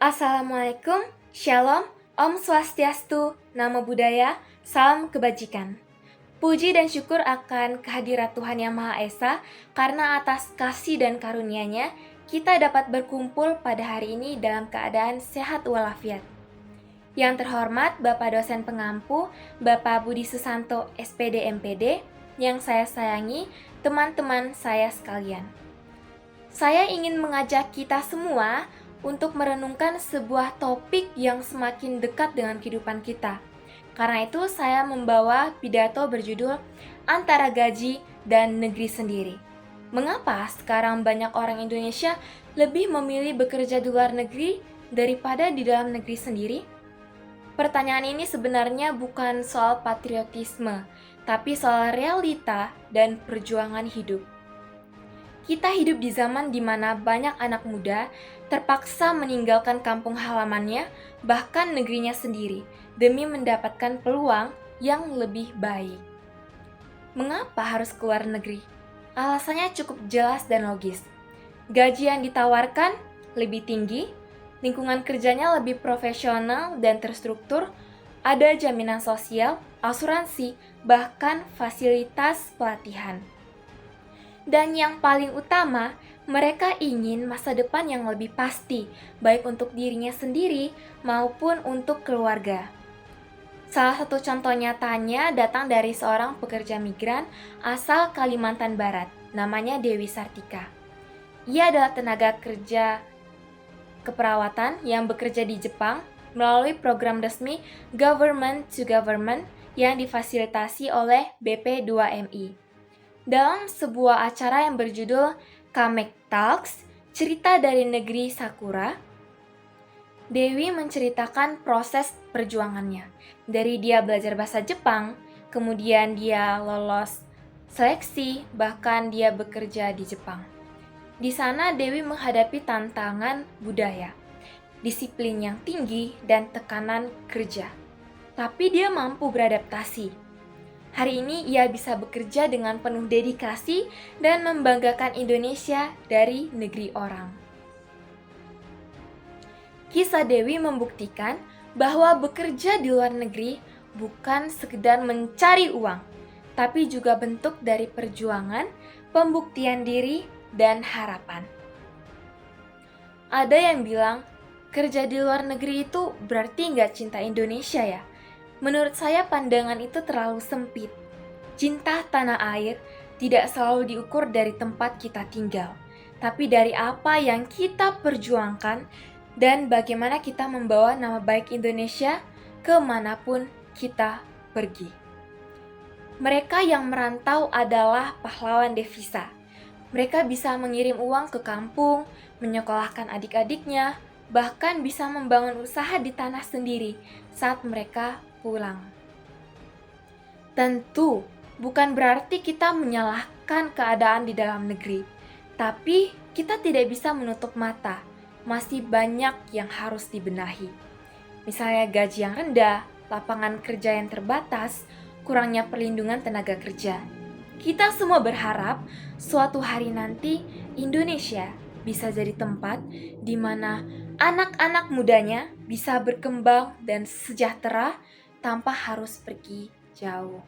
Assalamualaikum, Shalom, Om Swastiastu, Namo Buddhaya, Salam Kebajikan. Puji dan syukur akan kehadirat Tuhan Yang Maha Esa, karena atas kasih dan karunia-Nya, kita dapat berkumpul pada hari ini dalam keadaan sehat walafiat. Yang terhormat Bapak Dosen Pengampu, Bapak Budi Susanto, SPD MPD, yang saya sayangi, teman-teman saya sekalian. Saya ingin mengajak kita semua untuk merenungkan sebuah topik yang semakin dekat dengan kehidupan kita. Karena itu saya membawa pidato berjudul Antara Gaji dan Negeri Sendiri. Mengapa sekarang banyak orang Indonesia lebih memilih bekerja di luar negeri daripada di dalam negeri sendiri? Pertanyaan ini sebenarnya bukan soal patriotisme, tapi soal realita dan perjuangan hidup. Kita hidup di zaman di mana banyak anak muda terpaksa meninggalkan kampung halamannya, bahkan negerinya sendiri, demi mendapatkan peluang yang lebih baik. Mengapa harus keluar negeri? Alasannya cukup jelas dan logis. Gaji yang ditawarkan lebih tinggi, lingkungan kerjanya lebih profesional dan terstruktur, ada jaminan sosial, asuransi, bahkan fasilitas pelatihan. Dan yang paling utama, mereka ingin masa depan yang lebih pasti, baik untuk dirinya sendiri maupun untuk keluarga. Salah satu contoh nyatanya datang dari seorang pekerja migran asal Kalimantan Barat, namanya Dewi Sartika. Ia adalah tenaga kerja keperawatan yang bekerja di Jepang melalui program resmi Government to Government yang difasilitasi oleh BP2MI. Dalam sebuah acara yang berjudul Kamek Talks, cerita dari negeri Sakura, Dewi menceritakan proses perjuangannya. Dari dia belajar bahasa Jepang, kemudian dia lolos seleksi, bahkan dia bekerja di Jepang. Di sana Dewi menghadapi tantangan budaya, disiplin yang tinggi, dan tekanan kerja. Tapi dia mampu beradaptasi. Hari ini ia bisa bekerja dengan penuh dedikasi dan membanggakan Indonesia dari negeri orang. Kisah Dewi membuktikan bahwa bekerja di luar negeri bukan sekedar mencari uang, tapi juga bentuk dari perjuangan, pembuktian diri, dan harapan. Ada yang bilang, kerja di luar negeri itu berarti nggak cinta Indonesia ya? Menurut saya pandangan itu terlalu sempit. Cinta tanah air tidak selalu diukur dari tempat kita tinggal, tapi dari apa yang kita perjuangkan dan bagaimana kita membawa nama baik Indonesia kemanapun kita pergi. Mereka yang merantau adalah pahlawan devisa. Mereka bisa mengirim uang ke kampung, menyekolahkan adik-adiknya, bahkan bisa membangun usaha di tanah sendiri saat mereka pulang. Tentu bukan berarti kita menyalahkan keadaan di dalam negeri, tapi kita tidak bisa menutup mata. Masih banyak yang harus dibenahi. Misalnya gaji yang rendah, lapangan kerja yang terbatas, kurangnya perlindungan tenaga kerja. Kita semua berharap suatu hari nanti Indonesia bisa jadi tempat di mana anak-anak mudanya bisa berkembang dan sejahtera tanpa harus pergi jauh.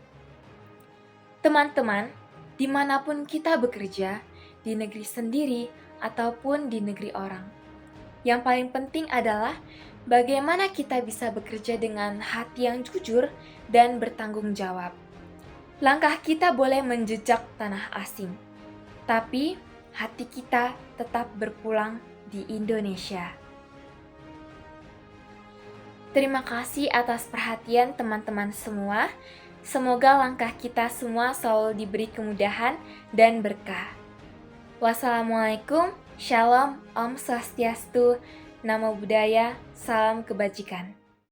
Teman-teman, dimanapun kita bekerja, di negeri sendiri ataupun di negeri orang, yang paling penting adalah bagaimana kita bisa bekerja dengan hati yang jujur dan bertanggung jawab. Langkah kita boleh menjejak tanah asing, tapi hati kita tetap berpulang di Indonesia. Terima kasih atas perhatian teman-teman semua. Semoga langkah kita semua selalu diberi kemudahan dan berkah. Wassalamualaikum, Shalom, Om Swastiastu, Namo Buddhaya, Salam Kebajikan.